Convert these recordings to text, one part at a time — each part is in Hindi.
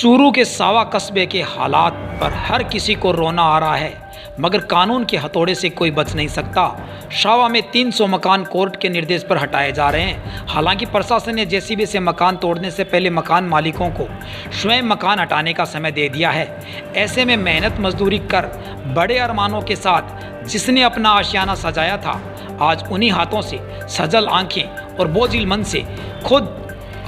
चूरू के सावा कस्बे के हालात पर हर किसी को रोना आ रहा है, मगर कानून के हथौड़े से कोई बच नहीं सकता। सावा में 300 मकान कोर्ट के निर्देश पर हटाए जा रहे हैं। हालांकि प्रशासन ने जेसीबी से मकान तोड़ने से पहले मकान मालिकों को स्वयं मकान हटाने का समय दे दिया है। ऐसे में मेहनत मजदूरी कर बड़े अरमानों के साथ जिसने अपना आशियाना सजाया था, आज उन्हीं हाथों से सजल आंखें और बोझिल मन से खुद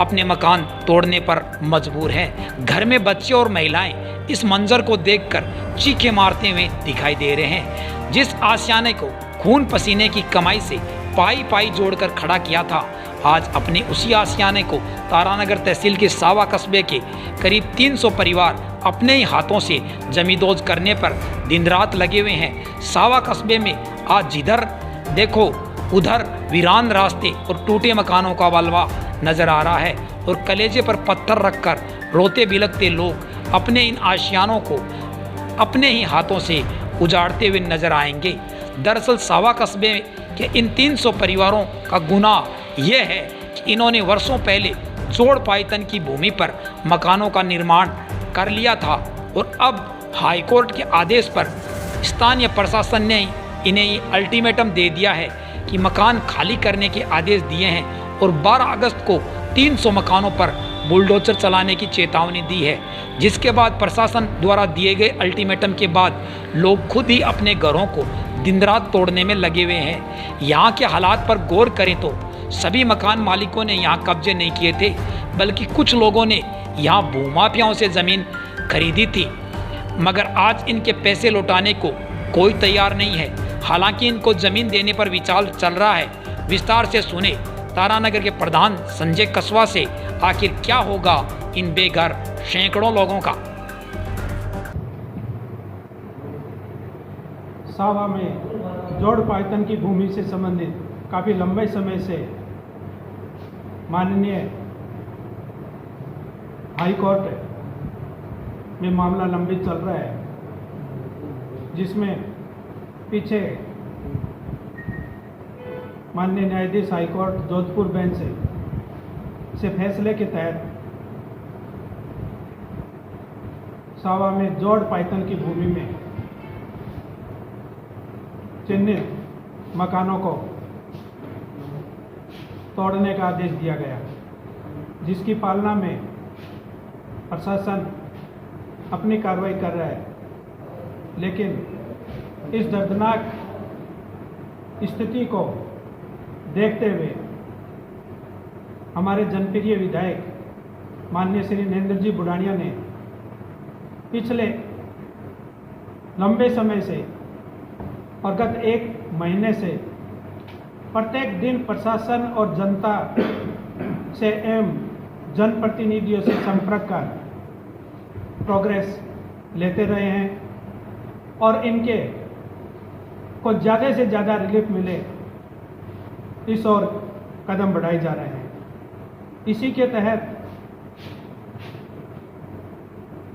अपने मकान तोड़ने पर मजबूर हैं। घर में बच्चे और महिलाएं इस मंजर को देखकर चीखें मारते हुए दिखाई दे रहे हैं। जिस आशियाने को खून पसीने की कमाई से पाई पाई जोड़कर खड़ा किया था, आज अपने उसी आशियाने को तारानगर तहसील के सावा कस्बे के करीब 300 परिवार अपने ही हाथों से जमींदोज करने पर दिन रात लगे हुए हैं। सावा कस्बे में आज जिधर देखो उधर वीरान रास्ते और टूटे मकानों का बलवा नजर आ रहा है और कलेजे पर पत्थर रखकर रोते बिलखते लोग अपने इन आशियानों को अपने ही हाथों से उजाड़ते हुए नजर आएंगे। दरअसल सावा कस्बे के इन 300 परिवारों का गुनाह यह है कि इन्होंने वर्षों पहले जोड़ पायतन की भूमि पर मकानों का निर्माण कर लिया था और अब हाईकोर्ट के आदेश पर स्थानीय प्रशासन ने इन्हें अल्टीमेटम दे दिया है कि मकान खाली करने के आदेश दिए हैं और 12 अगस्त को 300 मकानों पर बुलडोजर चलाने की चेतावनी दी है। जिसके बाद प्रशासन द्वारा दिए गए अल्टीमेटम के बाद लोग खुद ही अपने घरों को दिन रात तोड़ने में लगे हुए हैं। यहाँ के हालात पर गौर करें तो सभी मकान मालिकों ने यहाँ कब्जे नहीं किए थे, बल्कि कुछ लोगों ने यहाँ भूमाफियाओं से ज़मीन खरीदी थी, मगर आज इनके पैसे लौटाने को कोई तैयार नहीं है। हालांकि इनको ज़मीन देने पर विचार चल रहा है। विस्तार से सुने तारानगर के प्रधान संजय कसवा से, आखिर क्या होगा इन बेघर सैकड़ों लोगों का। सावा में जोड़ पायतन की भूमि से संबंधित काफ़ी लंबे समय से माननीय हाई कोर्ट में मामला लंबित चल रहा है, जिसमें पीछे माननीय न्यायाधीश हाई कोर्ट जोधपुर बेंच से फैसले के तहत सावा में जोड़ पायतन की भूमि में चिन्हित मकानों को तोड़ने का आदेश दिया गया, जिसकी पालना में प्रशासन अपनी कार्रवाई कर रहा है। लेकिन इस दर्दनाक स्थिति को देखते हुए हमारे जनप्रिय विधायक माननीय श्री नरेंद्र जी बुढ़ानिया ने पिछले लंबे समय से और गत 1 महीने से प्रत्येक दिन प्रशासन और जनता से एवं जनप्रतिनिधियों से संपर्क कर प्रोग्रेस लेते रहे हैं और इनके को ज़्यादा से ज़्यादा रिलीफ मिले, इस ओर कदम बढ़ाए जा रहे हैं। इसी के तहत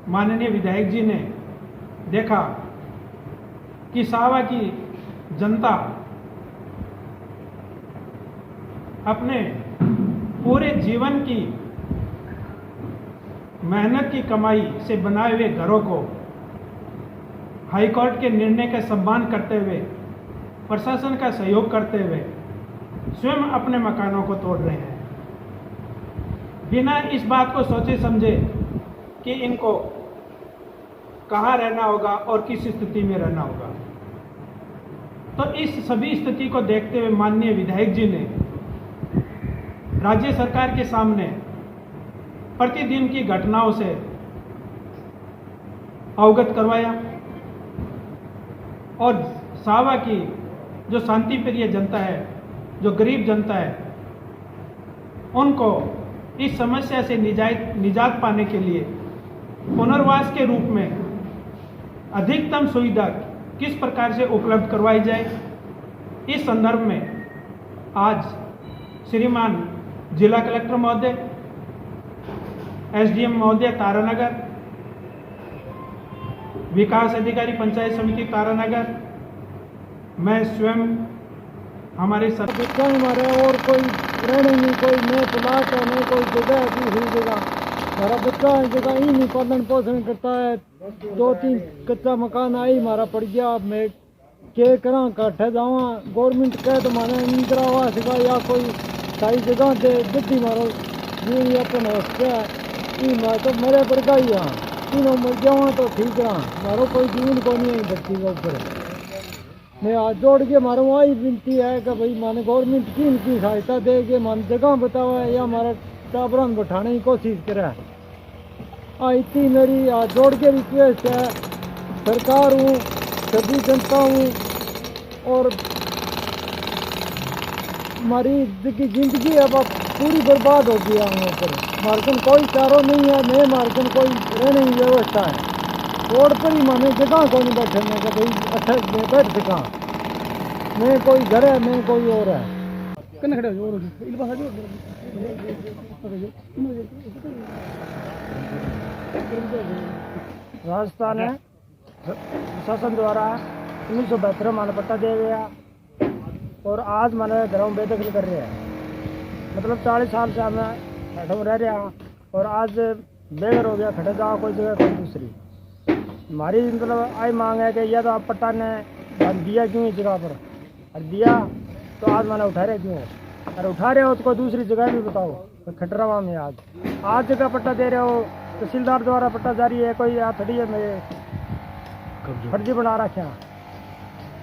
माननीय विधायक जी ने देखा कि सावा की जनता अपने पूरे जीवन की मेहनत की कमाई से बनाए हुए घरों को हाईकोर्ट के निर्णय का सम्मान करते हुए, प्रशासन का सहयोग करते हुए स्वयं अपने मकानों को तोड़ रहे हैं, बिना इस बात को सोचे समझे कि इनको कहाँ रहना होगा और किस स्थिति में रहना होगा। तो इस सभी स्थिति को देखते हुए माननीय विधायक जी ने राज्य सरकार के सामने प्रतिदिन की घटनाओं से अवगत करवाया और सावा की जो शांति प्रिय जनता है, जो गरीब जनता है, उनको इस समस्या से निजात पाने के लिए पुनर्वास के रूप में अधिकतम सुविधा किस प्रकार से उपलब्ध करवाई जाए, इस संदर्भ में आज श्रीमान जिला कलेक्टर महोदय, एसडीएम महोदय तारानगर, विकास अधिकारी पंचायत समिति तारानगर, मैं स्वयं हमारे मारे और कोई रहने नहीं, कोई न प्लाट है न कोई जगह अभी हुई जगह हमारा बच्चा जगह ही नहीं पालन पोषण करता है। 2-3 कच्चा मकान आई हमारा पड़ गया। अब मैं के करा काठे जावा गवर्नमेंट कहे तो माने इंदिरा आवास का या कोई सारी जगह दे दिखी मारो जीवन यापन हो गया ई मैं तो मेरे पर का ही हाँ तीनों मर जावा तो ठीक रहा मारो कोई जीवन को नहीं है धरती के ऊपर। मैं हाथ जोड़ के मारो वही विनती है कि भाई माने गवर्नमेंट की इनकी सहायता दे के मान जगह बतावा या हमारा टाबरान बैठाने की कोशिश करे। इतनी मेरी हाथ जोड़ के रिक्वेस्ट है सरकार हूँ सभी जनता हूँ और हमारी जिंदगी अब पूरी बर्बाद हो गई है ऊपर मार्कन कोई चारों नहीं है मैं मार्कन कोई रहने की व्यवस्था है रोड पर ही माने जगह को नहीं बैठे मैं कि भाई अच्छा मैं बैठ सका मैं कोई घर है मैं कोई और है। राजस्थान है शासन द्वारा 1972 माने पट्टा दिया गया और आज माने घरों बेदखल कर रहे हैं। मतलब 40 साल से हमें खड़े में रह रहे हैं और आज बेघर हो गया खड़े जाओ कोई जगह कोई दूसरी। हमारी मतलब आई मांग है कि या तो आप पट्टा ने दिया क्यों इस जगह पर और दिया तो आज मैंने उठा रहे क्यों और उठा रहे हो तो कोई दूसरी जगह भी बताओ कोई खटरावा में आज जगह पट्टा दे रहे हो तहसीलदार द्वारा पट्टा जारी है कोई थोड़ी है मेरे फर्जी बना रखे हैं।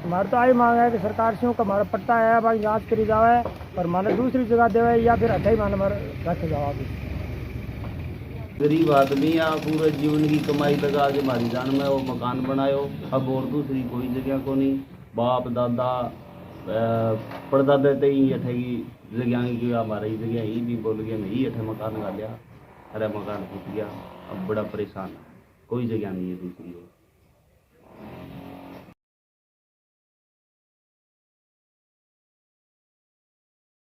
हमारे तो आई मांग है कि सरकार से हमारा पट्टा है भाई जाँच करी जाए और माने दूसरी जगह देवे या फिर अच्छा ही माने मारे रखे जाओ। गरीब आदमी या पूरे जीवन की कमाई लगा के हमारी जान में वो मकान बनायो अब और दूसरी कोई जगह को नहीं बाप दादा परदादे ते ही अठे की जगह की हमारी जगह ही भी बोल गया मैं ही अठे मकान गा लिया अरे मकान फूट गया अब बड़ा परेशान है कोई जगह नहीं है दूसरी।